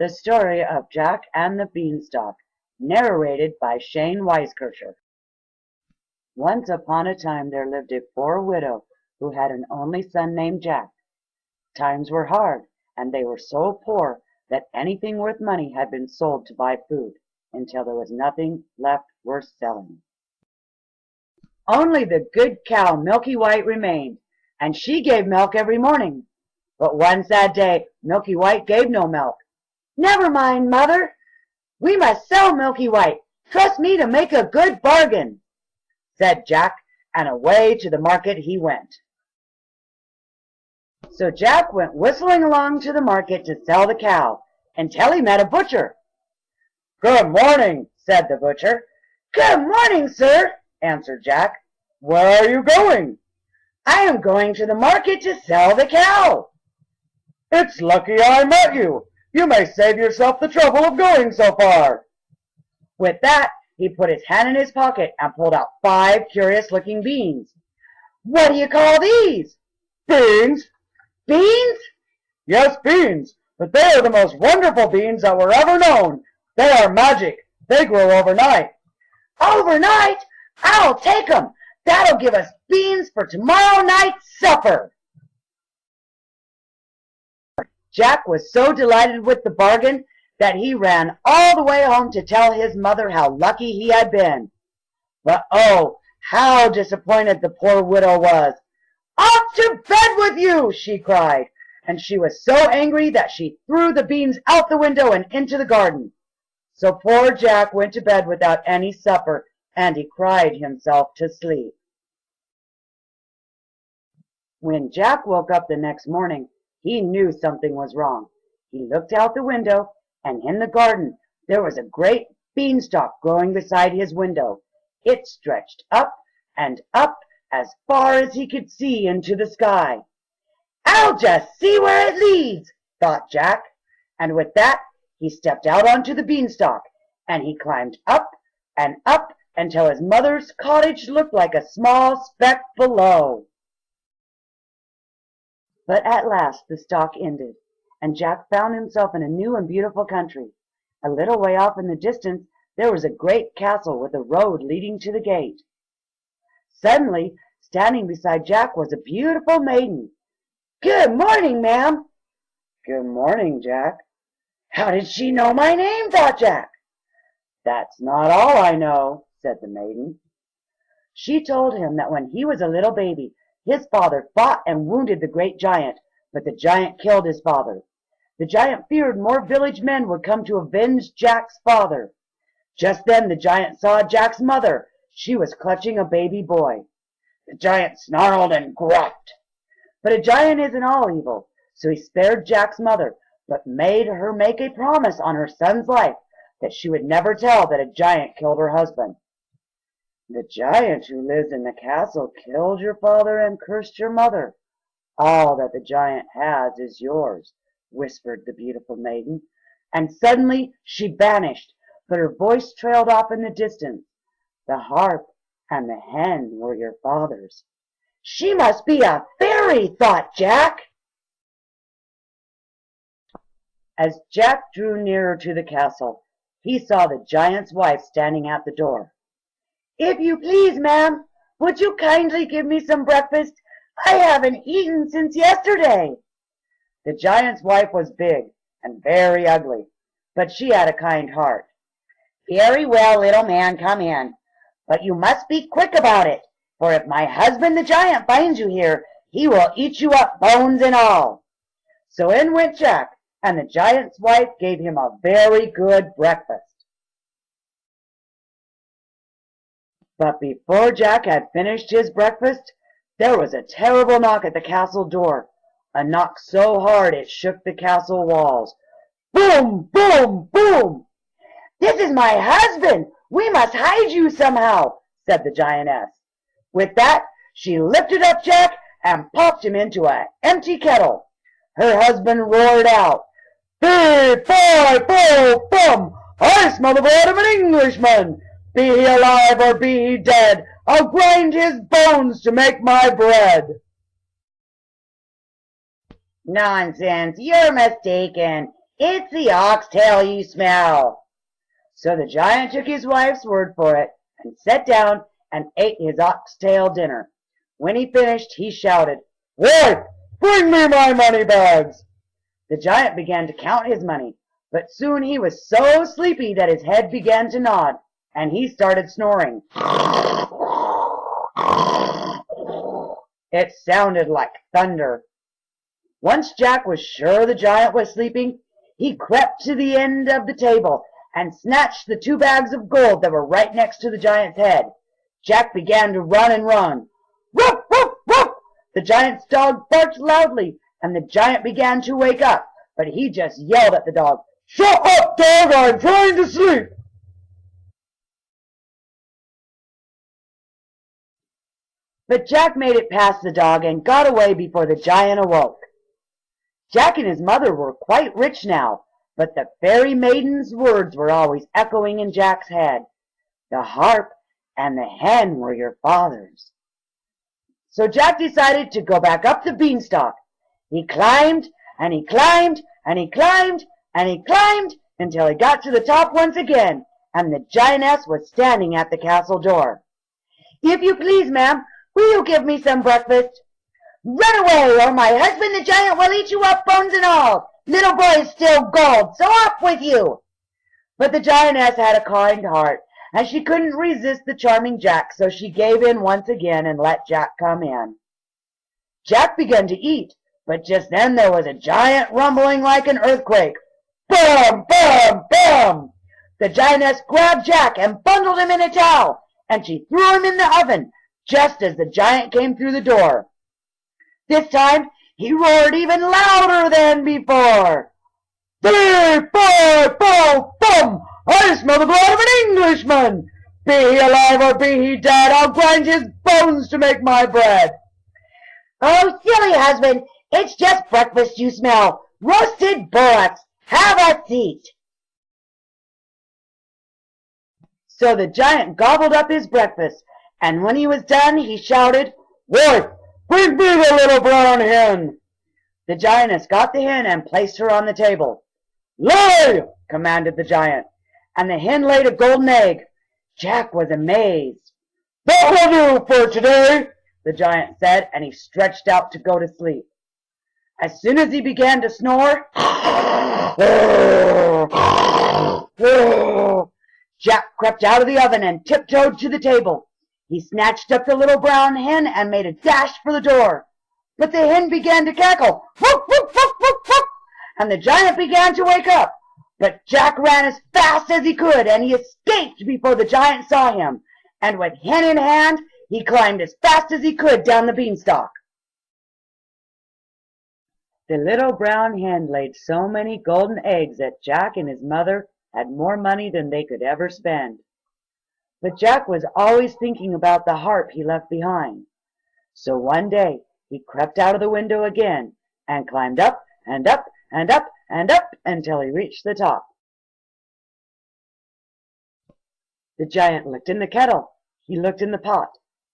The Story of Jack and the Beanstalk, narrated by Shane Weiskircher. Once upon a time there lived a poor widow who had an only son named Jack. Times were hard, and they were so poor that anything worth money had been sold to buy food, until there was nothing left worth selling. Only the good cow Milky White remained, and she gave milk every morning. But one sad day Milky White gave no milk. "Never mind, mother. We must sell Milky White. Trust me to make a good bargain," said Jack, and away to the market he went. So Jack went whistling along to the market to sell the cow, until he met a butcher. "Good morning," said the butcher. "Good morning, sir," answered Jack. "Where are you going?" "I am going to the market to sell the cow." "It's lucky I met you. You may save yourself the trouble of going so far." With that, he put his hand in his pocket and pulled out 5 curious-looking beans. "What do you call these?" "Beans." "Beans?" "Yes, beans. But they are the most wonderful beans that were ever known. They are magic. They grow overnight." "Overnight? I'll take 'em. That'll give us beans for tomorrow night's supper." Jack was so delighted with the bargain that he ran all the way home to tell his mother how lucky he had been. But oh, how disappointed the poor widow was. "Off to bed with you!" she cried, and she was so angry that she threw the beans out the window and into the garden. So poor Jack went to bed without any supper, and he cried himself to sleep. When Jack woke up the next morning, he knew something was wrong. He looked out the window, and in the garden there was a great beanstalk growing beside his window. It stretched up and up as far as he could see into the sky. "I'll just see where it leads," thought Jack, and with that he stepped out onto the beanstalk, and he climbed up and up until his mother's cottage looked like a small speck below. But at last the stalk ended, and Jack found himself in a new and beautiful country. A little way off in the distance there was a great castle with a road leading to the gate. Suddenly, standing beside Jack was a beautiful maiden. "Good morning, ma'am." "Good morning, Jack." "How did she know my name?" thought Jack. "That's not all I know," said the maiden. She told him that when he was a little baby, his father fought and wounded the great giant, but the giant killed his father. The giant feared more village men would come to avenge Jack's father. Just then the giant saw Jack's mother. She was clutching a baby boy. The giant snarled and gruffed. But a giant isn't all evil, so he spared Jack's mother, but made her make a promise on her son's life that she would never tell that a giant killed her husband. "The giant who lives in the castle killed your father and cursed your mother. All that the giant has is yours," whispered the beautiful maiden, and suddenly she vanished, but her voice trailed off in the distance. "The harp and the hen were your father's." "She must be a fairy," thought Jack. As Jack drew nearer to the castle, he saw the giant's wife standing at the door. "If you please, ma'am, would you kindly give me some breakfast? I haven't eaten since yesterday." The giant's wife was big and very ugly, but she had a kind heart. "Very well, little man, come in. But you must be quick about it, for if my husband the giant finds you here, he will eat you up, bones and all." So in went Jack, and the giant's wife gave him a very good breakfast. But before Jack had finished his breakfast, there was a terrible knock at the castle door, a knock so hard it shook the castle walls. Boom, boom, boom! "This is my husband. We must hide you somehow," said the giantess. With that, she lifted up Jack and popped him into an empty kettle. Her husband roared out, "Fee, fi, fo, fum! I smell the blood of an Englishman. Be he alive or be he dead, I'll grind his bones to make my bread." "Nonsense, you're mistaken. "It's the oxtail you smell." So the giant took his wife's word for it and sat down and ate his oxtail dinner. When he finished, he shouted, "Wife, bring me my money bags." The giant began to count his money, but soon he was so sleepy that his head began to nod, and he started snoring. It sounded like thunder. Once Jack was sure the giant was sleeping, he crept to the end of the table and snatched the 2 bags of gold that were right next to the giant's head. Jack began to run and run. Woof, woof, woof! The giant's dog barked loudly, and the giant began to wake up, but he just yelled at the dog, "Shut up, dog! I'm trying to sleep!" But Jack made it past the dog and got away before the giant awoke. Jack and his mother were quite rich now, but the fairy maiden's words were always echoing in Jack's head. "The harp and the hen were your father's." So Jack decided to go back up the beanstalk. He climbed, and he climbed, and he climbed, and he climbed until he got to the top once again, and the giantess was standing at the castle door. "If you please, ma'am, will you give me some breakfast?" "Run away, or my husband the giant will eat you up, bones and all. Little boy's still gold, so off with you." But the giantess had a kind heart, and she couldn't resist the charming Jack, so she gave in once again and let Jack come in. Jack began to eat, but just then there was a giant rumbling like an earthquake. Bam! Bam! Bam! The giantess grabbed Jack and bundled him in a towel, and she threw him in the oven just as the giant came through the door. This time he roared even louder than before. "Three, five, four, bum! I smell the blood of an Englishman! Be he alive or be he dead, I'll grind his bones to make my bread." "Oh, silly husband, it's just breakfast you smell. Roasted bullocks. Have a seat." So the giant gobbled up his breakfast, and when he was done, he shouted, "Wife, bring me the little brown hen." The giantess got the hen and placed her on the table. "Lay!" commanded the giant, and the hen laid a golden egg. Jack was amazed. "That will do for today," the giant said, and he stretched out to go to sleep. As soon as he began to snore, Jack crept out of the oven and tiptoed to the table. He snatched up the little brown hen and made a dash for the door. But the hen began to cackle, "Woof, woof, woof, woof, woof," and the giant began to wake up. But Jack ran as fast as he could, and he escaped before the giant saw him, and with hen in hand, he climbed as fast as he could down the beanstalk. The little brown hen laid so many golden eggs that Jack and his mother had more money than they could ever spend. But Jack was always thinking about the harp he left behind. So one day he crept out of the window again and climbed up and up and up and up until he reached the top. The giant looked in the kettle. He looked in the pot.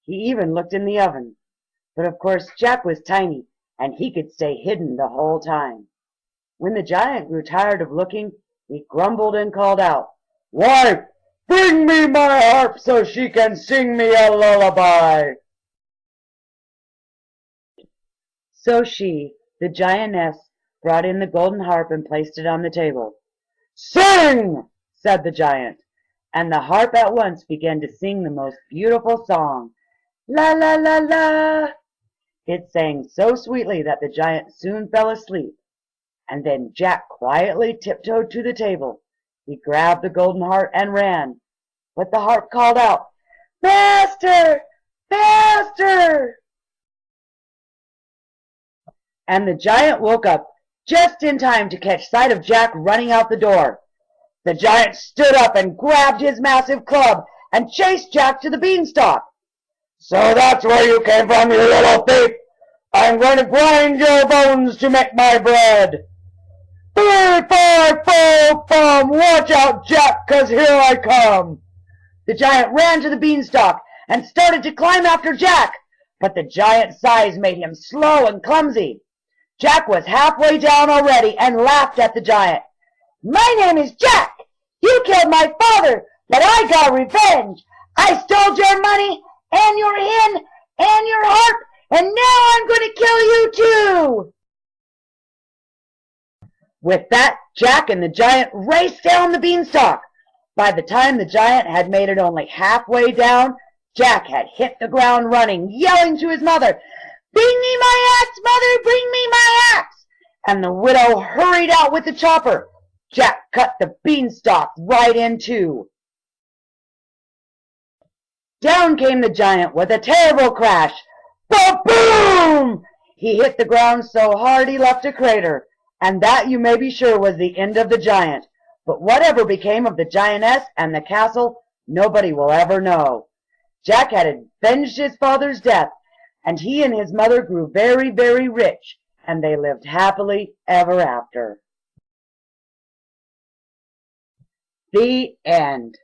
He even looked in the oven. But of course Jack was tiny, and he could stay hidden the whole time. When the giant grew tired of looking, he grumbled and called out, "Wife, bring me my harp so she can sing me a lullaby." So she, the giantess, brought in the golden harp and placed it on the table. "Sing!" said the giant, and the harp at once began to sing the most beautiful song. La la la la! It sang so sweetly that the giant soon fell asleep, and then Jack quietly tiptoed to the table. He grabbed the golden harp and ran, but the harp called out, "Faster! Faster!" And the giant woke up just in time to catch sight of Jack running out the door. The giant stood up and grabbed his massive club and chased Jack to the beanstalk. "So that's where you came from, you little thief! I'm going to grind your bones to make my bread. 3, 5, 4, bum! Watch out, Jack, 'cause here I come!" The giant ran to the beanstalk and started to climb after Jack, but the giant's size made him slow and clumsy. Jack was halfway down already and laughed at the giant. My name is Jack. You killed my father, but I got revenge. I stole your money and your hen and your harp, and now I'm going to kill you too. With that, Jack and the giant raced down the beanstalk. By the time the giant had made it only halfway down, Jack had hit the ground running, yelling to his mother, "Bring me my axe, mother, bring me my axe!" And the widow hurried out with the chopper. Jack cut the beanstalk right in two. Down came the giant with a terrible crash. Ba-boom! He hit the ground so hard he left a crater, and that you may be sure was the end of the giant. But whatever became of the giantess and the castle, nobody will ever know. Jack had avenged his father's death, and he and his mother grew very, very rich, and they lived happily ever after. The end.